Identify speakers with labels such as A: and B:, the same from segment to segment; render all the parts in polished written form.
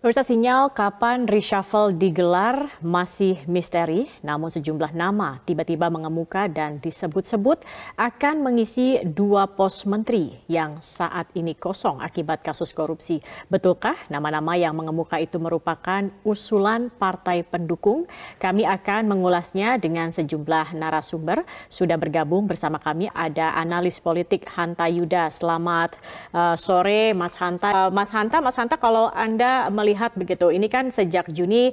A: Pemirsa, sinyal kapan reshuffle digelar masih misteri, namun sejumlah nama tiba-tiba mengemuka dan disebut-sebut akan mengisi 2 pos menteri yang saat ini kosong akibat kasus korupsi. Betulkah nama-nama yang mengemuka itu merupakan usulan partai pendukung? Kami akan mengulasnya dengan sejumlah narasumber. Sudah bergabung bersama kami ada analis politik Hanta Yuda. Selamat sore Mas Hanta. Mas Hanta, kalau Anda melihat begitu, ini kan sejak Juni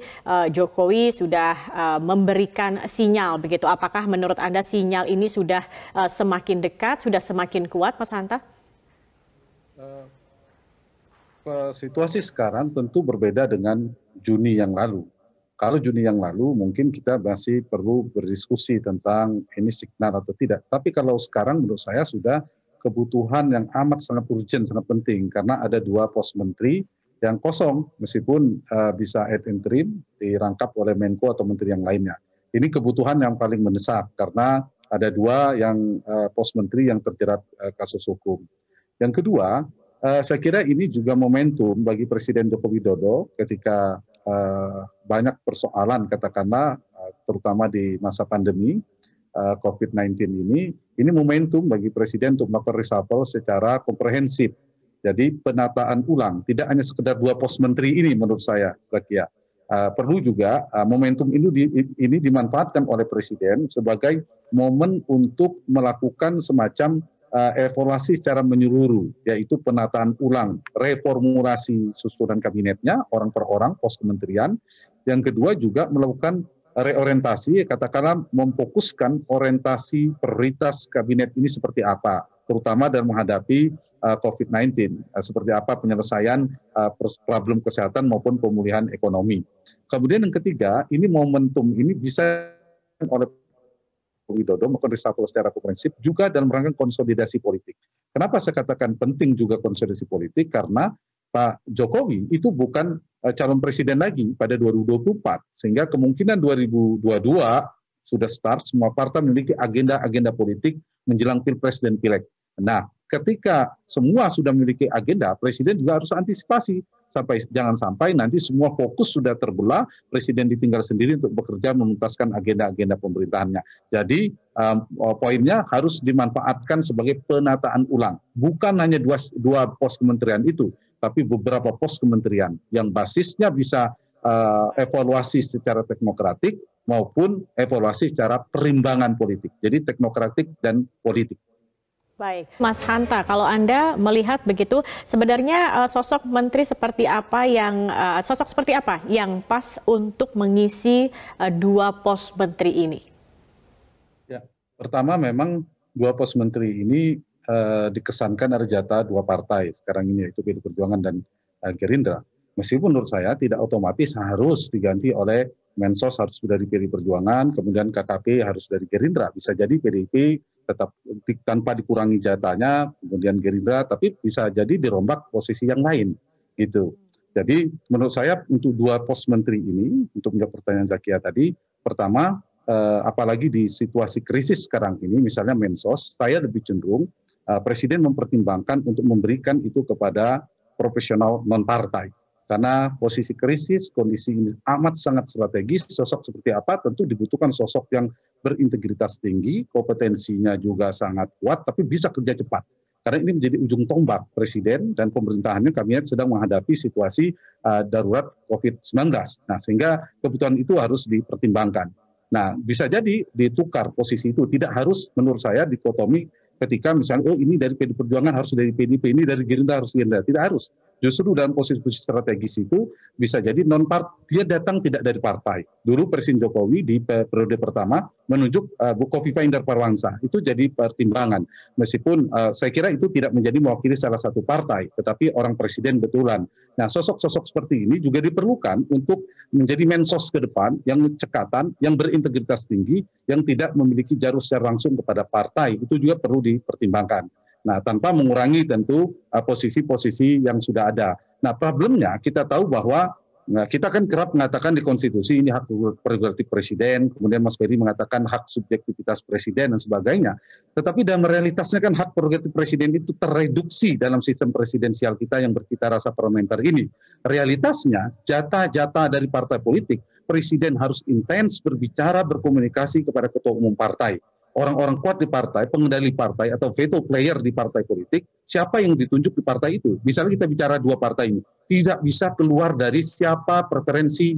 A: Jokowi sudah memberikan sinyal begitu. Apakah menurut Anda sinyal ini sudah semakin dekat, sudah semakin kuat, Mas Hanta?
B: Situasi sekarang tentu berbeda dengan Juni yang lalu. Kalau Juni yang lalu mungkin kita masih perlu berdiskusi tentang ini signal atau tidak. Tapi kalau sekarang menurut saya sudah kebutuhan yang amat sangat urgent, sangat penting. Karena ada 2 pos menteri yang kosong, meskipun bisa ad interim dirangkap oleh Menko atau menteri yang lainnya. Ini kebutuhan yang paling mendesak karena ada 2 yang pos menteri yang terjerat kasus hukum. Yang kedua, saya kira ini juga momentum bagi Presiden Joko Widodo ketika banyak persoalan katakanlah terutama di masa pandemi COVID-19 ini momentum bagi Presiden untuk melakukan reshuffle secara komprehensif. Jadi penataan ulang, tidak hanya sekedar 2 pos menteri ini menurut saya, Zakia. Perlu juga momentum ini dimanfaatkan oleh Presiden sebagai momen untuk melakukan semacam evaluasi secara menyeluruh, yaitu penataan ulang, reformulasi susunan kabinetnya, orang per orang, pos kementerian. Yang kedua juga melakukan reorientasi, katakanlah memfokuskan orientasi prioritas kabinet ini seperti apa, terutama dalam menghadapi COVID-19, seperti apa penyelesaian problem kesehatan maupun pemulihan ekonomi. Kemudian yang ketiga, ini momentum ini bisa oleh Widodo melakukan reshuffle secara komprehensif juga dalam rangka konsolidasi politik. Kenapa saya katakan penting juga konsolidasi politik? Karena Pak Jokowi itu bukan calon presiden lagi pada 2024, sehingga kemungkinan 2022 sudah start, semua partai memiliki agenda-agenda politik menjelang Pilpres dan Pileg. Nah, ketika semua sudah memiliki agenda, Presiden juga harus antisipasi jangan sampai nanti semua fokus sudah terbelah, Presiden ditinggal sendiri untuk bekerja menuntaskan agenda-agenda pemerintahannya. Jadi poinnya harus dimanfaatkan sebagai penataan ulang, bukan hanya dua pos kementerian itu, tapi beberapa pos kementerian yang basisnya bisa evaluasi secara teknokratik maupun evaluasi secara perimbangan politik. Jadi teknokratik dan politik.
A: Baik, Mas Hanta, kalau Anda melihat begitu, sebenarnya sosok seperti apa yang pas untuk mengisi 2 pos menteri ini?
B: Ya, pertama memang 2 pos menteri ini dikesankan ada jatah 2 partai sekarang ini, yaitu PDI Perjuangan dan Gerindra. Meskipun menurut saya tidak otomatis harus diganti oleh Mensos harus dari PDI Perjuangan, kemudian KKP harus dari Gerindra. Bisa jadi PDIP tetap tanpa dikurangi jatahnya, kemudian Gerindra, tapi bisa jadi dirombak posisi yang lain, gitu. Jadi menurut saya untuk 2 pos menteri ini, untuk menjawab pertanyaan Zakia tadi, pertama, apalagi di situasi krisis sekarang ini, misalnya Mensos, saya lebih cenderung Presiden mempertimbangkan untuk memberikan itu kepada profesional non-partai. Karena posisi krisis, kondisi ini amat sangat strategis, sosok seperti apa tentu dibutuhkan sosok yang berintegritas tinggi, kompetensinya juga sangat kuat, tapi bisa kerja cepat. Karena ini menjadi ujung tombak Presiden dan pemerintahannya, kabinet sedang menghadapi situasi darurat COVID-19. Nah, sehingga kebutuhan itu harus dipertimbangkan. Nah, bisa jadi ditukar posisi itu, tidak harus menurut saya dikotomi ketika misalnya, oh ini dari PDI Perjuangan harus dari PDIP, ini dari Gerindra harus Gerindra, tidak harus. Justru dalam posisi-posisi strategis itu bisa jadi dia datang tidak dari partai. Dulu Presiden Jokowi di periode pertama menunjuk Bu Kofifa Indar Parawansa, itu jadi pertimbangan. Meskipun saya kira itu tidak menjadi mewakili salah satu partai, tetapi orang presiden betulan. Nah, sosok-sosok seperti ini juga diperlukan untuk menjadi mensos ke depan yang cekatan, yang berintegritas tinggi, yang tidak memiliki jarum secara langsung kepada partai. Itu juga perlu dipertimbangkan. Nah, tanpa mengurangi tentu posisi-posisi yang sudah ada. Nah, problemnya kita tahu bahwa Nah, kita kan kerap mengatakan di konstitusi ini hak prerogatif presiden, kemudian Mas Ferry mengatakan hak subjektivitas presiden dan sebagainya. Tetapi dalam realitasnya kan hak prerogatif presiden itu tereduksi dalam sistem presidensial kita yang bercita rasa parlementer ini. Realitasnya jatah-jatah dari partai politik, presiden harus intens berbicara, berkomunikasi kepada ketua umum partai. Orang-orang kuat di partai, pengendali partai atau veto player di partai politik, siapa yang ditunjuk di partai itu. Misalnya kita bicara dua partai ini, tidak bisa keluar dari siapa preferensi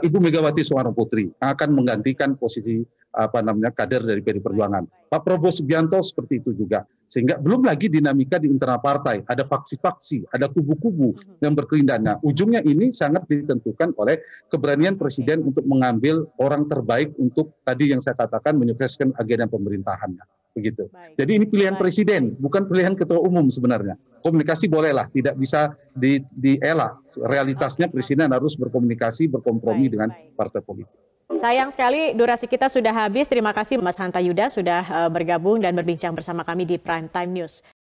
B: Ibu Megawati Soekarno Putri yang akan menggantikan posisi kader dari PDI Perjuangan. Pak Prabowo Subianto seperti itu juga. Sehingga belum lagi dinamika di internal partai, ada faksi-faksi, ada kubu-kubu yang berkelindahan. Nah, ujungnya ini sangat ditentukan oleh keberanian presiden untuk mengambil orang terbaik untuk tadi yang saya katakan menyukseskan agenda pemerintahannya. Begitu. Jadi ini pilihan presiden, bukan pilihan ketua umum sebenarnya. Komunikasi bolehlah, tidak bisa dielak. Realitasnya presiden harus berkomunikasi, berkompromi dengan partai politik.
A: Sayang sekali durasi kita sudah habis. Terima kasih Mas Hanta Yuda sudah bergabung dan berbincang bersama kami di Prime Time News.